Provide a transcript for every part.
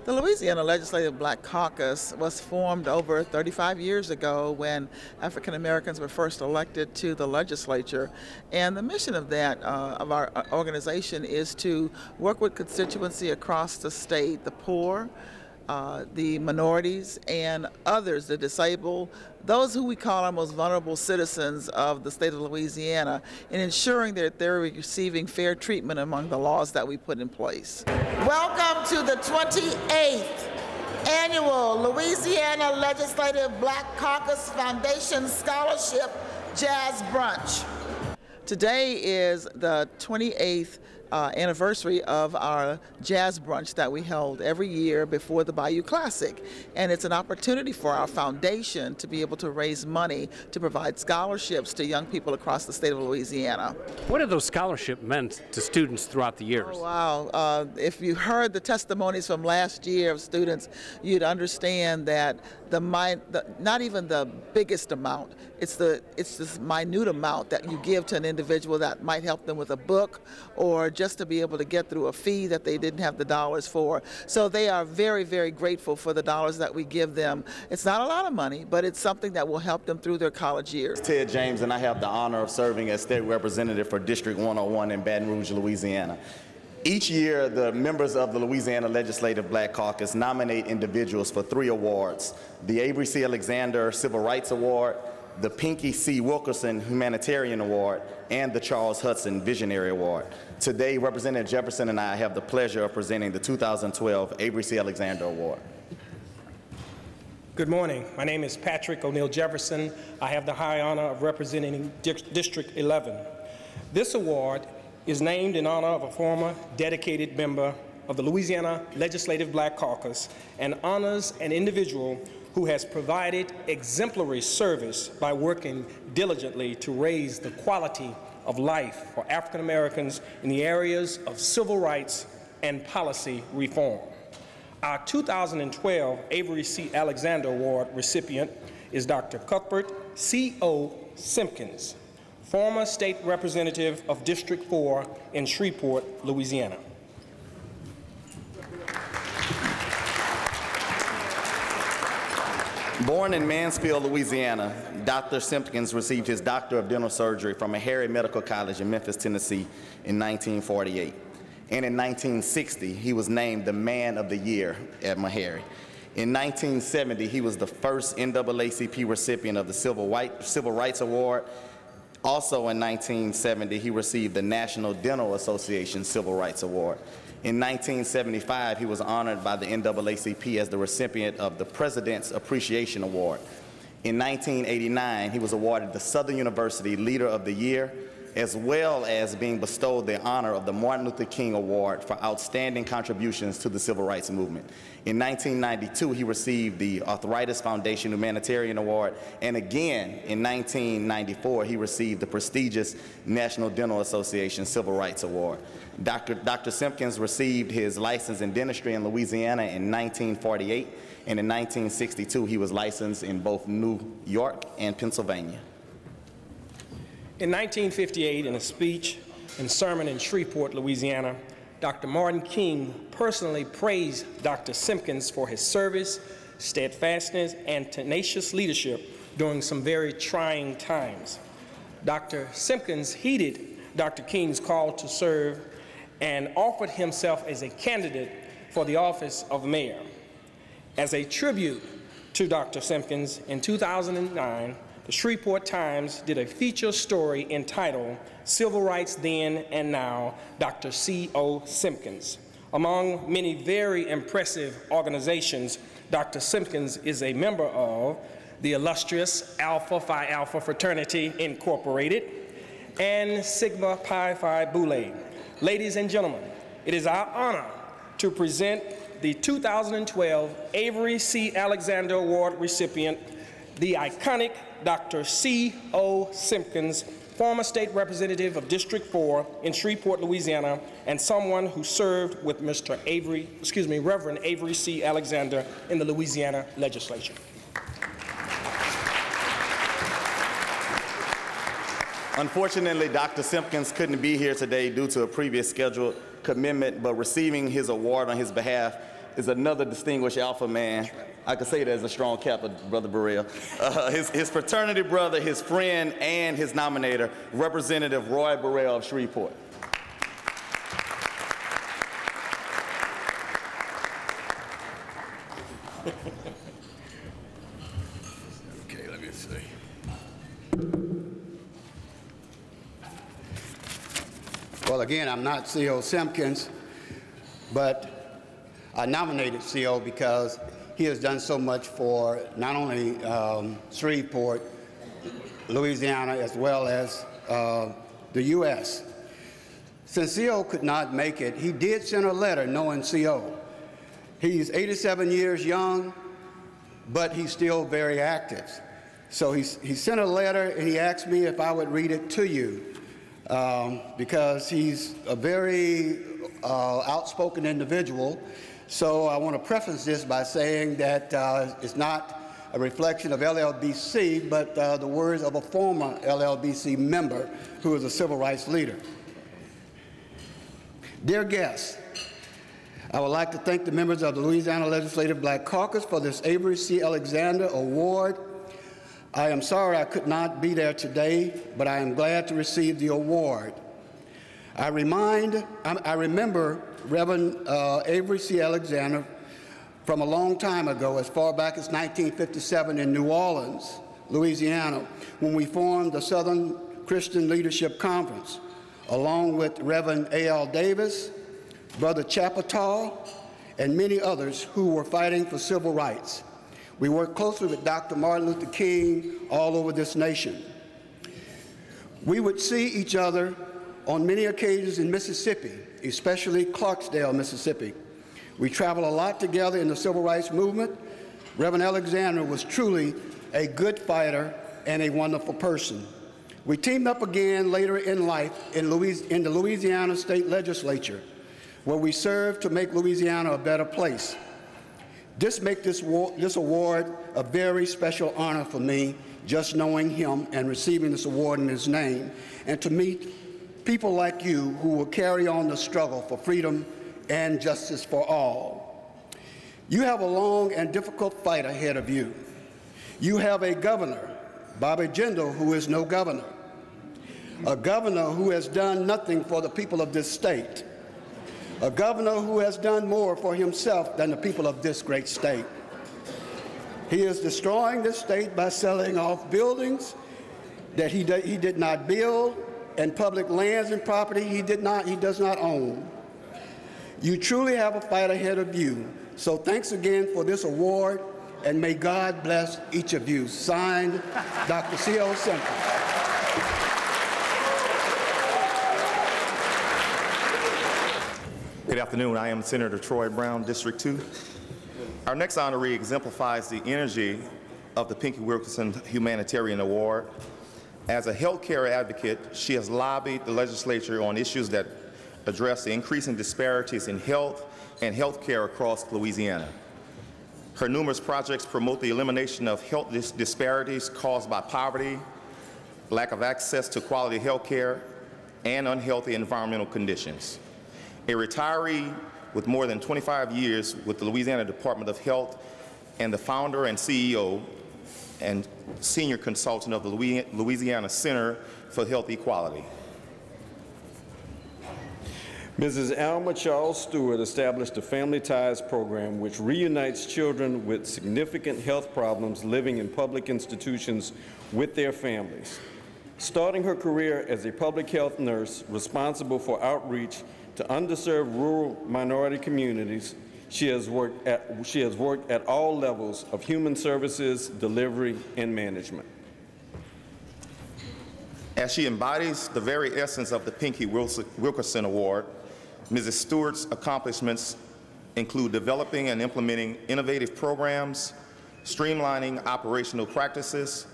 The Louisiana Legislative Black Caucus was formed over 35 years ago when African Americans were first elected to the legislature. And the mission of of our organization is to work with constituency across the state, the poor, the minorities, and others, the disabled, those who we call our most vulnerable citizens of the state of Louisiana, in ensuring that they're receiving fair treatment among the laws that we put in place. Welcome to the 28th Annual Louisiana Legislative Black Caucus Foundation Scholarship Jazz Brunch. Today is the 28th anniversary of our jazz brunch that we hold every year before the Bayou Classic. And it's an opportunity for our foundation to be able to raise money to provide scholarships to young people across the state of Louisiana. What have those scholarships meant to students throughout the years? Oh, wow. If you heard the testimonies from last year of students, you'd understand that not even the biggest amount, it's this minute amount that you give to an individual that might help them with a book or just to be able to get through a fee that they didn't have the dollars for. So they are very, very grateful for the dollars that we give them. It's not a lot of money, but it's something that will help them through their college years. Ted James, and I have the honor of serving as state representative for District 101 in Baton Rouge, Louisiana. Each year, the members of the Louisiana Legislative Black Caucus nominate individuals for 3 awards: the Avery C. Alexander Civil Rights Award, the Pinky C. Wilkerson Humanitarian Award, and the Charles Hudson Visionary Award. Today, Representative Jefferson and I have the pleasure of presenting the 2012 Avery C. Alexander Award. Good morning. My name is Patrick O'Neill Jefferson. I have the high honor of representing District 11. This award is named in honor of a former dedicated member of the Louisiana Legislative Black Caucus and honors an individual who has provided exemplary service by working diligently to raise the quality of life for African Americans in the areas of civil rights and policy reform. Our 2012 Avery C. Alexander Award recipient is Dr. Cuthbert C.O. Simpkins, former state representative of District 4 in Shreveport, Louisiana. Born in Mansfield, Louisiana, Dr. Simpkins received his Doctor of Dental Surgery from Meharry Medical College in Memphis, Tennessee in 1948. And in 1960, he was named the Man of the Year at Meharry. In 1970, he was the first NAACP recipient of the Civil Rights Award. Also in 1970, he received the National Dental Association Civil Rights Award. In 1975, he was honored by the NAACP as the recipient of the President's Appreciation Award. In 1989, he was awarded the Southern University Leader of the Year, as well as being bestowed the honor of the Martin Luther King Award for outstanding contributions to the civil rights movement. In 1992, he received the Arthritis Foundation Humanitarian Award, and again in 1994, he received the prestigious National Dental Association Civil Rights Award. Dr. Simpkins received his license in dentistry in Louisiana in 1948, and in 1962, he was licensed in both New York and Pennsylvania. In 1958, in a speech and sermon in Shreveport, Louisiana, Dr. Martin King personally praised Dr. Simpkins for his service, steadfastness, and tenacious leadership during some very trying times. Dr. Simpkins heeded Dr. King's call to serve and offered himself as a candidate for the office of mayor. As a tribute to Dr. Simpkins, in 2009, the Shreveport Times did a feature story entitled "Civil Rights Then and Now, Dr. C.O. Simpkins." Among many very impressive organizations, Dr. Simpkins is a member of the illustrious Alpha Phi Alpha Fraternity Incorporated and Sigma Pi Phi Boule. Ladies and gentlemen, it is our honor to present the 2012 Avery C. Alexander Award recipient, the iconic Dr. C.O. Simpkins, former state representative of District 4 in Shreveport, Louisiana, and someone who served with Reverend Avery C. Alexander in the Louisiana legislature. Unfortunately, Dr. Simpkins couldn't be here today due to a previous scheduled commitment, but receiving his award on his behalf is another distinguished Alpha man. I could say that as a strong Kappa, Brother Burrell. His fraternity brother, his friend, and his nominator, Representative Roy Burrell of Shreveport. Okay, let me see. Well, again, I'm not C.O. Simpkins, but I nominated C.O. because he has done so much for not only Shreveport, Louisiana, as well as the U.S. Since C.O. could not make it, he did send a letter knowing C.O. He's 87 years young, but he's still very active. So he sent a letter and he asked me if I would read it to you because he's a very outspoken individual. So I want to preface this by saying that it's not a reflection of LLBC, but the words of a former LLBC member who is a civil rights leader. Dear guests, I would like to thank the members of the Louisiana Legislative Black Caucus for this Avery C. Alexander Award. I am sorry I could not be there today, but I am glad to receive the award. I remember Reverend Avery C. Alexander from a long time ago, as far back as 1957 in New Orleans, Louisiana, when we formed the Southern Christian Leadership Conference, along with Reverend A.L. Davis, Brother Chapatall, and many others who were fighting for civil rights. We worked closely with Dr. Martin Luther King all over this nation. We would see each other on many occasions in Mississippi, especially Clarksdale, Mississippi. We traveled a lot together in the civil rights movement. Reverend Alexander was truly a good fighter and a wonderful person. We teamed up again later in life in the Louisiana State Legislature, where we served to make Louisiana a better place. This makes this award a very special honor for me, just knowing him and receiving this award in his name, and to meet people like you who will carry on the struggle for freedom and justice for all. You have a long and difficult fight ahead of you. You have a governor, Bobby Jindal, who is no governor, a governor who has done nothing for the people of this state, a governor who has done more for himself than the people of this great state. He is destroying this state by selling off buildings that he did not build and public lands and property he does not own. You truly have a fight ahead of you. So thanks again for this award, and may God bless each of you. Signed, Dr. C.O. Simpkins. Good afternoon. I am Senator Troy Brown, District 2. Our next honoree exemplifies the energy of the Pinky Wilkerson Humanitarian Award. As a healthcare advocate, she has lobbied the legislature on issues that address the increasing disparities in health and healthcare across Louisiana. Her numerous projects promote the elimination of health disparities caused by poverty, lack of access to quality healthcare, and unhealthy environmental conditions. A retiree with more than 25 years with the Louisiana Department of Health and the founder and CEO and senior consultant of the Louisiana Center for Health Equality. Mrs. Alma Charles Stewart established the Family Ties program, which reunites children with significant health problems living in public institutions with their families. Starting her career as a public health nurse responsible for outreach to underserved rural minority communities, she has worked at all levels of human services, delivery, and management. As she embodies the very essence of the Pinky Wilkerson Award, Mrs. Stewart's accomplishments include developing and implementing innovative programs, streamlining operational practices,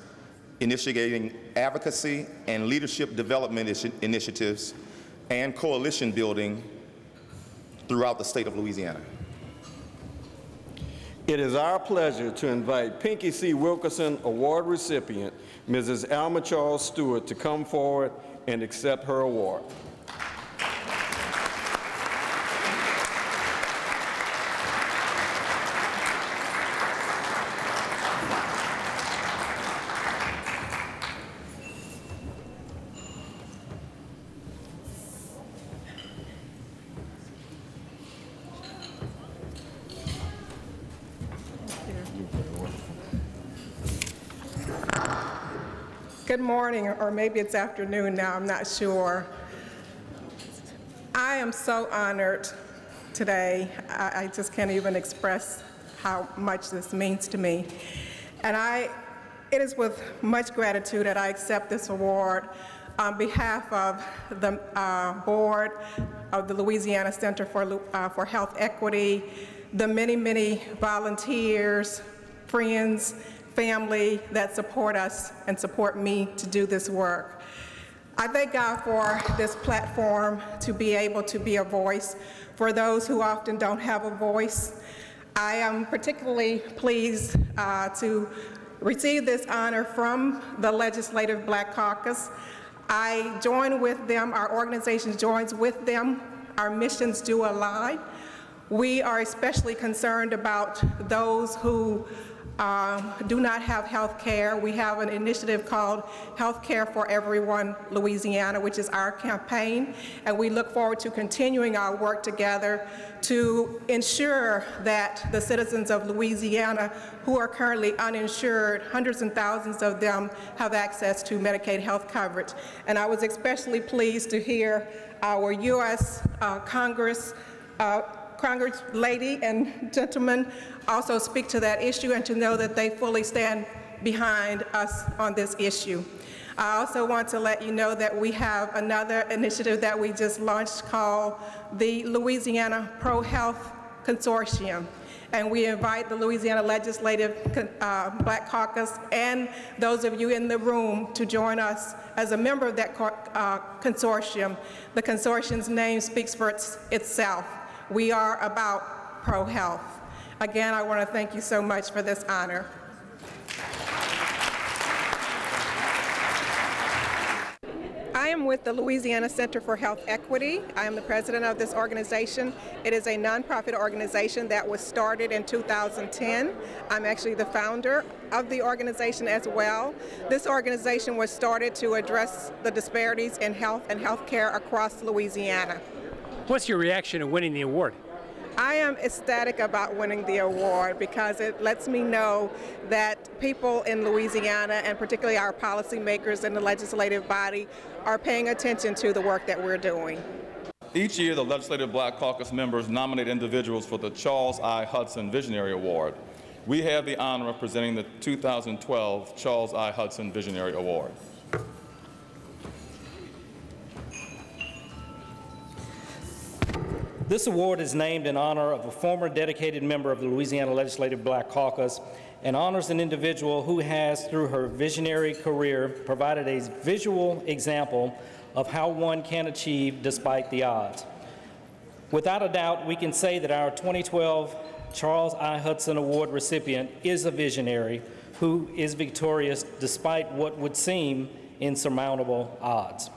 initiating advocacy and leadership development initiatives, and coalition building throughout the state of Louisiana. It is our pleasure to invite Pinky C. Wilkerson Award recipient, Mrs. Alma Charles Stewart, to come forward and accept her award. Good morning, or maybe it's afternoon now, I'm not sure. I am so honored today. I just can't even express how much this means to me. And it is with much gratitude that I accept this award on behalf of the board of the Louisiana Center for Health Equity, the many, many volunteers, friends, family that support us and support me to do this work. I thank God for this platform to be able to be a voice for those who often don't have a voice. I am particularly pleased to receive this honor from the Legislative Black Caucus. I join with them, our organization joins with them, our missions do align. We are especially concerned about those who do not have health care. We have an initiative called Health Care for Everyone Louisiana, which is our campaign, and we look forward to continuing our work together to ensure that the citizens of Louisiana who are currently uninsured, hundreds and thousands of them, have access to Medicaid health coverage. And I was especially pleased to hear our U.S. Congress lady and gentlemen also speak to that issue, and to know that they fully stand behind us on this issue. I also want to let you know that we have another initiative that we just launched called the Louisiana Pro-Health Consortium. And we invite the Louisiana Legislative Black Caucus and those of you in the room to join us as a member of that consortium. The consortium's name speaks for itself. We are about pro-health. Again, I want to thank you so much for this honor. I am with the Louisiana Center for Health Equity. I am the president of this organization. It is a nonprofit organization that was started in 2010. I'm actually the founder of the organization as well. This organization was started to address the disparities in health and healthcare across Louisiana. What's your reaction to winning the award? I am ecstatic about winning the award because it lets me know that people in Louisiana, and particularly our policymakers in the legislative body, are paying attention to the work that we're doing. Each year, the Legislative Black Caucus members nominate individuals for the Charles I. Hudson Visionary Award. We have the honor of presenting the 2012 Charles I. Hudson Visionary Award. This award is named in honor of a former dedicated member of the Louisiana Legislative Black Caucus and honors an individual who has, through her visionary career, provided a visual example of how one can achieve despite the odds. Without a doubt, we can say that our 2012 Charles I. Hudson Award recipient is a visionary who is victorious despite what would seem insurmountable odds.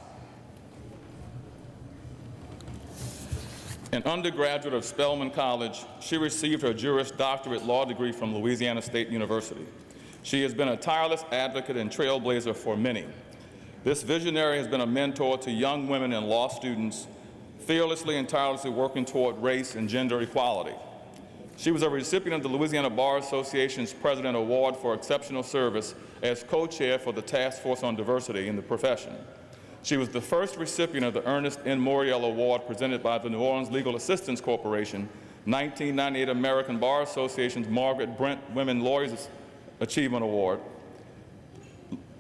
An undergraduate of Spelman College, she received her Juris Doctorate law degree from Louisiana State University. She has been a tireless advocate and trailblazer for many. This visionary has been a mentor to young women and law students, fearlessly and tirelessly working toward race and gender equality. She was a recipient of the Louisiana Bar Association's President Award for Exceptional Service as co-chair for the Task Force on Diversity in the profession. She was the first recipient of the Ernest N. Morial Award presented by the New Orleans Legal Assistance Corporation, 1998 American Bar Association's Margaret Brent Women Lawyers Achievement Award.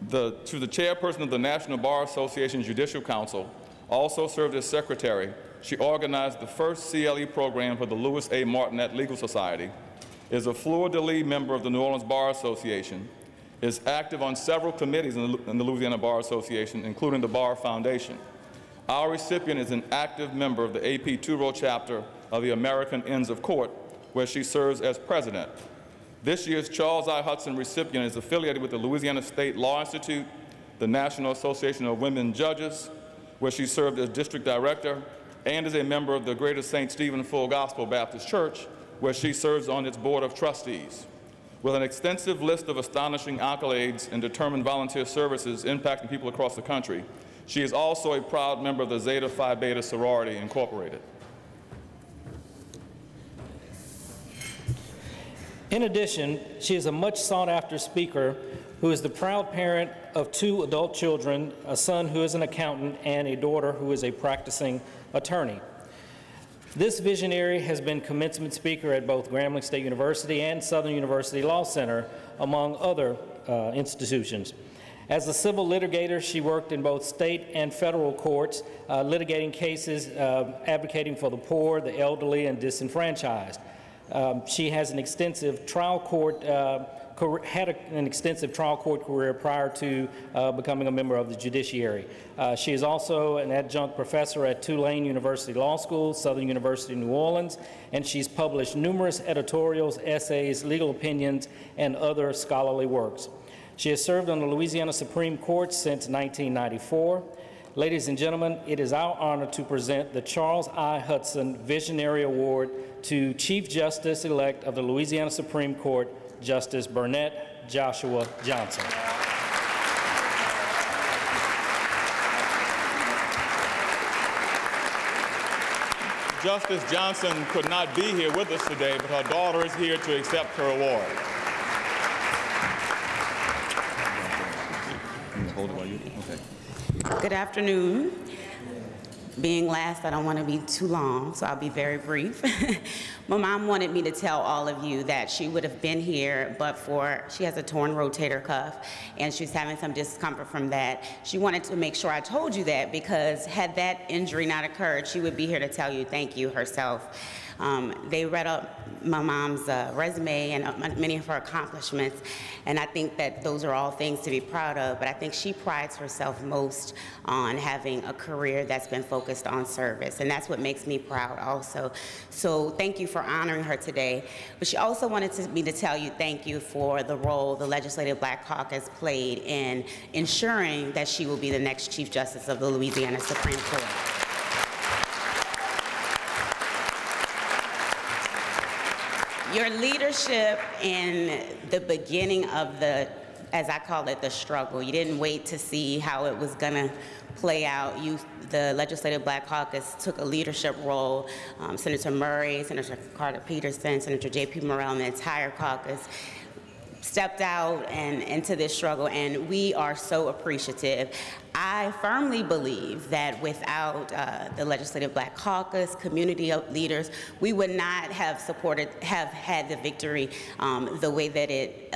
To the chairperson of the National Bar Association Judicial Council, also served as secretary. She organized the first CLE program for the Louis A. Martinet Legal Society, is a fleur-de-lis member of the New Orleans Bar Association, is active on several committees in the Louisiana Bar Association, including the Bar Foundation. Our recipient is an active member of the AP two-row chapter of the American Inns of Court, where she serves as president. This year's Charles I. Hudson recipient is affiliated with the Louisiana State Law Institute, the National Association of Women Judges, where she served as district director, and is a member of the Greater St. Stephen Full Gospel Baptist Church, where she serves on its board of trustees. With an extensive list of astonishing accolades and determined volunteer services impacting people across the country, she is also a proud member of the Zeta Phi Beta Sorority Incorporated. In addition, she is a much sought-after speaker who is the proud parent of 2 adult children, a son who is an accountant, and a daughter who is a practicing attorney. This visionary has been commencement speaker at both Grambling State University and Southern University Law Center, among other institutions. As a civil litigator, she worked in both state and federal courts, litigating cases advocating for the poor, the elderly, and disenfranchised. She has an extensive trial court an extensive trial court career prior to becoming a member of the judiciary. She is also an adjunct professor at Tulane University Law School, Southern University New Orleans, and she's published numerous editorials, essays, legal opinions, and other scholarly works. She has served on the Louisiana Supreme Court since 1994. Ladies and gentlemen, it is our honor to present the Charles I. Hudson Visionary Award to Chief Justice-elect of the Louisiana Supreme Court, Justice Burnett Joshua Johnson. Justice Johnson could not be here with us today, but her daughter is here to accept her award. Good afternoon. Being last, I don't want to be too long, so I'll be very brief. My mom wanted me to tell all of you that she would have been here, but she has a torn rotator cuff, and she's having some discomfort from that. She wanted to make sure I told you that, because had that injury not occurred, she would be here to tell you thank you herself. They read up my mom's resume and many of her accomplishments, and I think that those are all things to be proud of, but I think she prides herself most on having a career that's been focused on service, and that's what makes me proud also. So thank you for honoring her today. But she also wanted me to tell you thank you for the role the Legislative Black Caucus played in ensuring that she will be the next Chief Justice of the Louisiana Supreme Court. Your leadership in the beginning of the, as I call it, the struggle. You didn't wait to see how it was going to play out. The Legislative Black Caucus took a leadership role. Senator Murray, Senator Carter Peterson, Senator J.P. Morrell, and the entire caucus stepped out and into this struggle, and we are so appreciative. I firmly believe that without the Legislative Black Caucus, community leaders, we would not have had the victory the way that it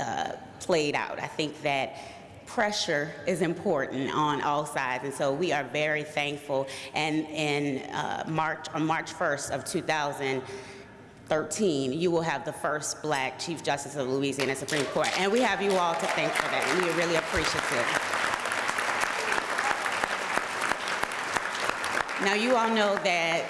played out. I think that pressure is important on all sides, and so we are very thankful. And on March 1st of 2013, you will have the first Black Chief Justice of the Louisiana Supreme Court, and we have you all to thank for that, and we are really appreciative. Now, you all know that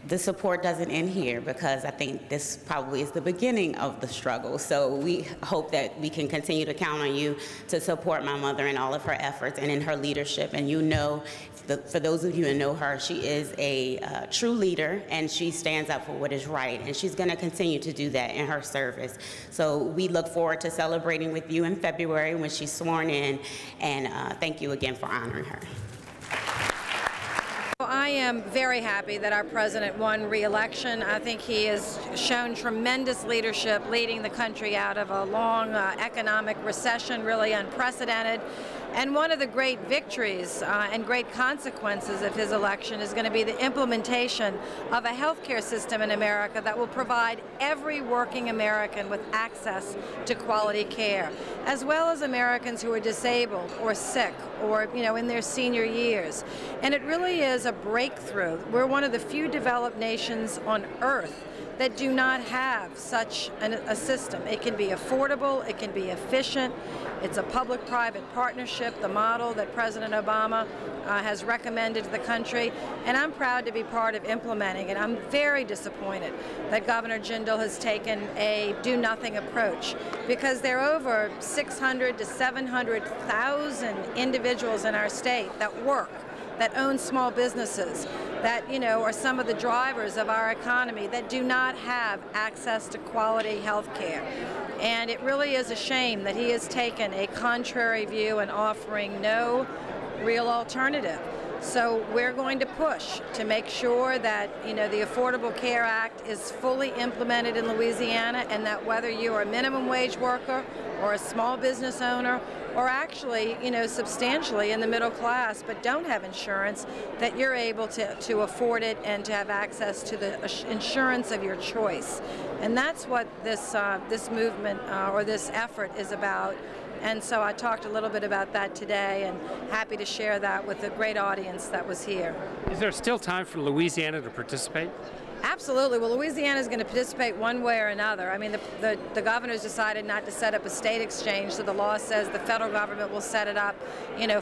the support doesn't end here, because I think this probably is the beginning of the struggle. So we hope that we can continue to count on you to support my mother in all of her efforts and in her leadership. And you know, for those of you who know her, she is a true leader, and she stands up for what is right, and she's going to continue to do that in her service. So we look forward to celebrating with you in February when she's sworn in, and thank you again for honoring her. I am very happy that our president won re-election. I think he has shown tremendous leadership leading the country out of a long economic recession, really unprecedented. And one of the great victories and great consequences of his election is going to be the implementation of a healthcare system in America that will provide every working American with access to quality care, as well as Americans who are disabled or sick or, in their senior years. And it really is a breakthrough. We're one of the few developed nations on earth that do not have such a system. It can be affordable, it can be efficient, it's a public-private partnership, the model that President Obama has recommended to the country, and I'm proud to be part of implementing it. I'm very disappointed that Governor Jindal has taken a do-nothing approach, because there are over 600 to 700,000 individuals in our state that work, that own small businesses, that are some of the drivers of our economy that do not have access to quality health care. And it really is a shame that he has taken a contrary view and offering no real alternative. So we're going to push to make sure that the Affordable Care Act is fully implemented in Louisiana, and that whether you're a minimum wage worker or a small business owner, or actually, substantially in the middle class, but don't have insurance, that you're able to afford it and to have access to the insurance of your choice. And that's what this movement or this effort is about. And so I talked a little bit about that today, and happy to share that with the great audience that was here. Is there still time for Louisiana to participate? Absolutely. Well, Louisiana is going to participate one way or another. I mean, the governor's decided not to set up a state exchange, so the law says the federal government will set it up,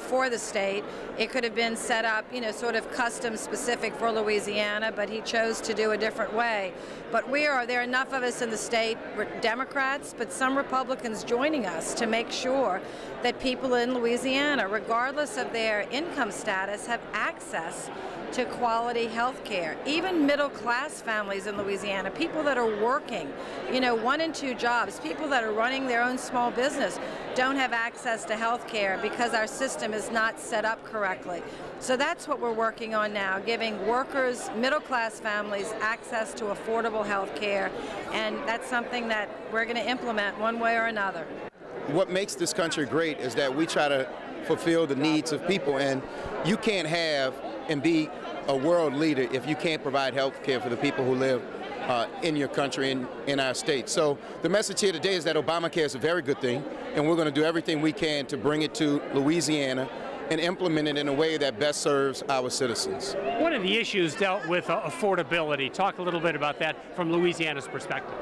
for the state. It could have been set up, sort of custom specific for Louisiana, but he chose to do a different way. But there are enough of us in the state, Democrats, but some Republicans joining us to make sure that people in Louisiana, regardless of their income status, have access to quality health care. Even middle-class families in Louisiana, people that are working, 1 and 2 jobs, people that are running their own small business, don't have access to health care because our system is not set up correctly. So that's what we're working on now, giving workers, middle-class families access to affordable health care, and that's something that we're going to implement one way or another. What makes this country great is that we try to fulfill the needs of people, and you can't have and be a world leader if you can't provide health care for the people who live in your country and in our state. So the message here today is that Obamacare is a very good thing, and we're going to do everything we can to bring it to Louisiana and implement it in a way that best serves our citizens. One of the issues dealt with affordability. Talk a little bit about that from Louisiana's perspective.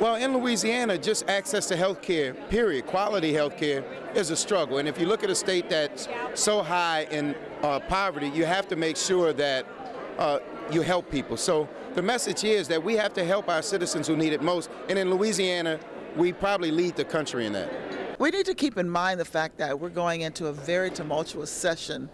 Well, in Louisiana, just access to health care, period, quality health care, is a struggle. And if you look at a state that's so high in poverty, you have to make sure that you help people. So the message is that we have to help our citizens who need it most. And in Louisiana, we probably lead the country in that. We need to keep in mind the fact that we're going into a very tumultuous session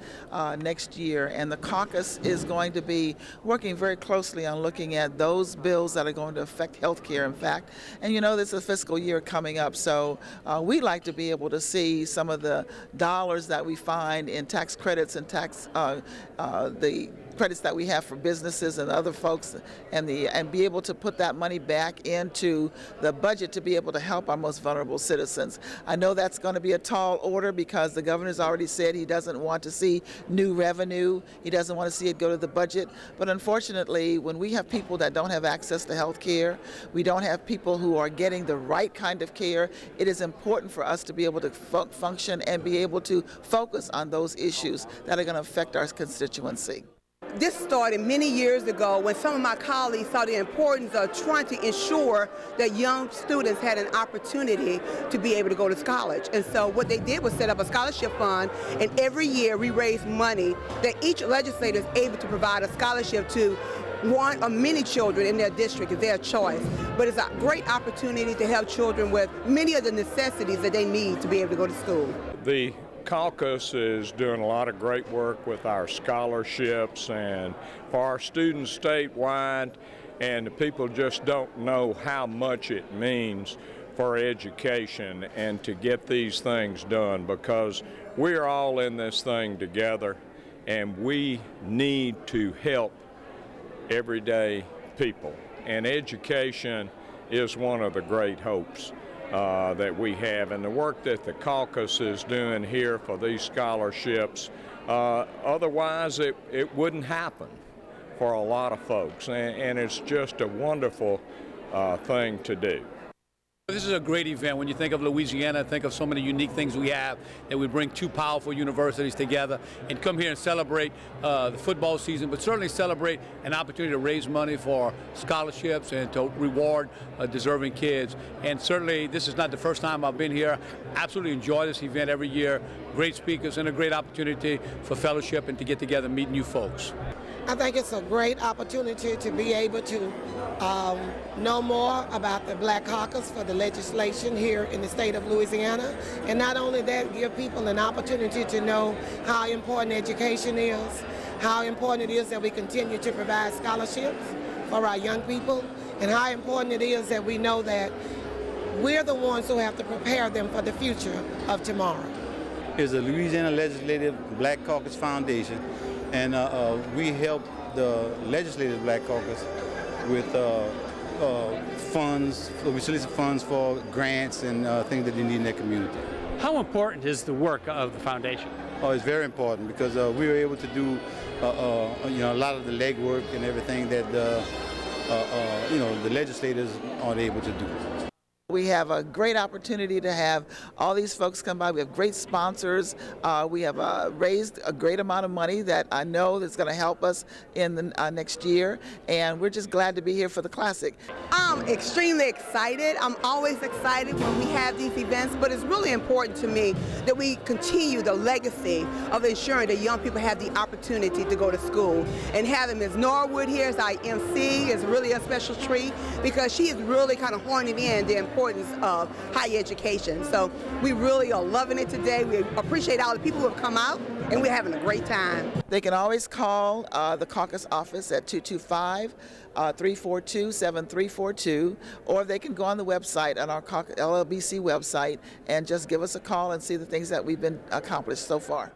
next year, and the caucus is going to be working very closely on looking at those bills that are going to affect health care, in fact. And there's a fiscal year coming up, so we'd like to be able to see some of the dollars that we find in tax credits and the credits that we have for businesses and other folks, and be able to put that money back into the budget to be able to help our most vulnerable citizens. I know that's going to be a tall order because the governor's already said he doesn't want to see new revenue. He doesn't want to see it go to the budget. But unfortunately, when we have people that don't have access to health care, we don't have people who are getting the right kind of care, it is important for us to be able to function and be able to focus on those issues that are going to affect our constituency. This started many years ago when some of my colleagues saw the importance of trying to ensure that young students had an opportunity to be able to go to college. And so what they did was set up a scholarship fund, and every year we raise money that each legislator is able to provide a scholarship to one or many children in their district. It's their choice. But it's a great opportunity to help children with many of the necessities that they need to be able to go to school. The Caucus is doing a lot of great work with our scholarships and for our students statewide, and the people just don't know how much it means for education and to get these things done, because we're all in this thing together and we need to help everyday people, and education is one of the great hopes that we have, and the work that the caucus is doing here for these scholarships, otherwise it wouldn't happen for a lot of folks, and it's just a wonderful thing to do. This is a great event. When you think of Louisiana, think of so many unique things we have, that we bring two powerful universities together and come here and celebrate the football season, but certainly celebrate an opportunity to raise money for scholarships and to reward deserving kids. And certainly this is not the first time I've been here. Absolutely enjoy this event every year. Great speakers and a great opportunity for fellowship and to get together and meet new folks. I think it's a great opportunity to be able to know more about the Black Caucus for the legislation here in the state of Louisiana. And not only that, give people an opportunity to know how important education is, how important it is that we continue to provide scholarships for our young people, and how important it is that we know that we're the ones who have to prepare them for the future of tomorrow. It's the Louisiana Legislative Black Caucus Foundation, and we help the Legislative Black Caucus with funds. We solicit funds for grants and things that they need in their community. How important is the work of the foundation? Oh, it's very important because we were able to do a lot of the legwork and everything that the legislators aren't able to do. We have a great opportunity to have all these folks come by. We have great sponsors. We have raised a great amount of money that I know that's going to help us in the next year, and we're just glad to be here for the Classic. I'm extremely excited. I'm always excited when we have these events, but it's really important to me that we continue the legacy of ensuring that young people have the opportunity to go to school. And having Ms. Norwood here as our MC is really a special treat because she is really kind of horning in the importance of higher education. So we really are loving it today. We appreciate all the people who have come out, and we're having a great time. They can always call the Caucus office at 225-342-7342, or they can go on the website, on our LLBC website, and just give us a call and see the things that we've been accomplished so far.